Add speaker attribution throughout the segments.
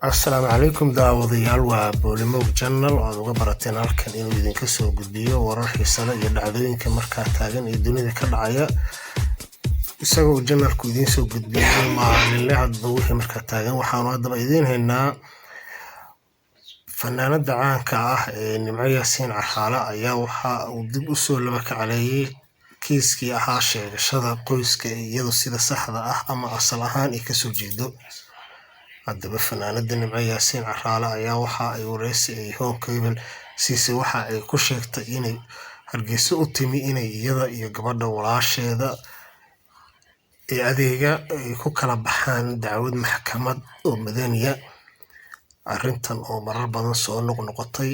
Speaker 1: Asalaamu calaykum daawadayaal, waa Boolimoog Channel oo aad uga barateen halkan inuu idinka soo gudbiyo warar xiiso leh iyo dhacdooyinka markaa taagan ee dunida ka dhacaya, isagoo channelku idiin soo gudbiyo maalinle hadba wixii markaa taagan. Waxaanu haddaba idiin haynaa fanaanada caanka ah ee Nimco Yaasiin Carraale ayaa waxa uu dib u soo laba kacleeyay kiiskii ahaa sheegashada qoyska iyadoo sida saxda ah ama asal ahaan ay kasoo jeedo. Haddaba fanaanada Nimco Yaasiin Carraale ayaa waxa ay wareysi ay Home Cable siisay waxa ay ku sheegtay inay Hargeysa u timi inay iyada iyo gabadha walaasheeda ee adeega ay ku kala baxaan dacwad maxkamad oo madaniya. Arrintan oo marar badan soo noqnoqotay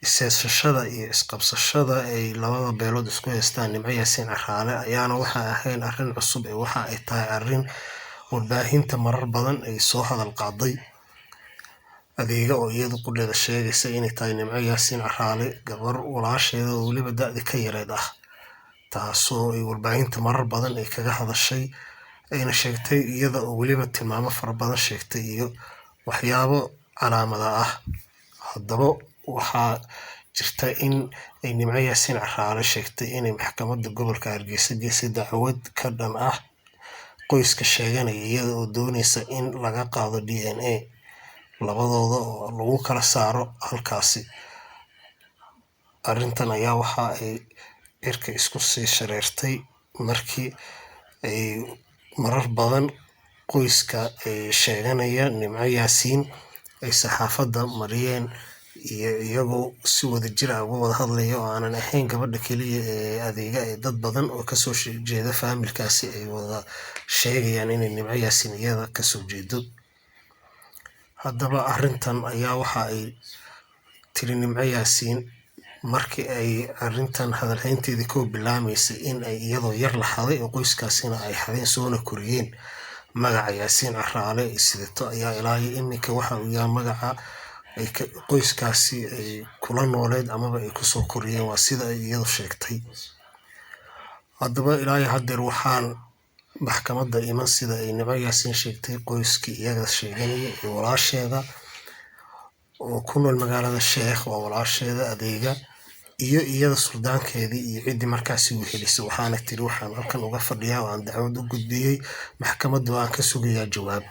Speaker 1: is-heesashada iyo isqabsashada ay labada beelood isku haystaan Nimco Yaasiin Carraale ayaana waxa ahayn arrin cusub ee waxa ay tahay arrin warbaahinta marar badan ay soo hadal qaaday. Adeega oo iyadu qudheeda sheegaysa inay tahay Nimco Yaasiin Carraale gabar walaasheeda oo weliba da'di ka yareed ah, taasoo ay warbaahinta marar badan ay kaga hadashay ayna sheegtay iyada oo weliba tilmaamo fara badan sheegtay iyo waxyaabo calaamada ah. Haddaba waxaa jirta in ay Nimco Yaasiin Carraale sheegtay inay maxkamadda gobolka Hargeysa geysay dacwad ka dhan ah qoyska sheeganaya iyada oo doonaysa in laga qaado DNA labadooda oo lagu kala saaro halkaasi. Arrintan ayaa waxa ay cirka isku sii shareertay markii ay marar badan qoyska ay sheeganaya Nimco Yaasiin ay saxaafadda mariyeen iyagoo si wadajir ah uga wada hadlaya oo aanan ahayn gabadha keliya ee adeega ee dad badan oo kasoo jeeda faamilkaasi ay wada sheegayaan inay Nimco Yaasiin iyada kasoo jeedo. Haddaba arrintan ayaa waxa ay tiri Nimco Yaasiin markii ay arrintan hadalhaynteedii ku bilaameysay in ay iyadoo yar la xaday oo qoyskaasina ay xadeen soona koriyeen magaca Yaasiin Carraale ay sidato ayaa ilaa iyo iminka waxa uu yahay magaca ay qoyskaasi ay kula nooleed amaba ay kusoo koriyeen, waa sida ay iyadu sheegtay. Haddaba ilaa iyo haddeer waxaan maxkamadda iman sida ay Nimco Yaasiin sheegtay qoyskii iyaga sheeganaya ee walaasheeda oo ku nool magaalada Sheekh, waa walaasheeda adeega iyo iyada suldaankeedii iyo ciddii markaasi wehelisay. Waxaana tiri waxaan halkan uga fadhiyaa oo aan dacwad u gudbiyey maxkamadda oo aan ka sugayaa jawaab.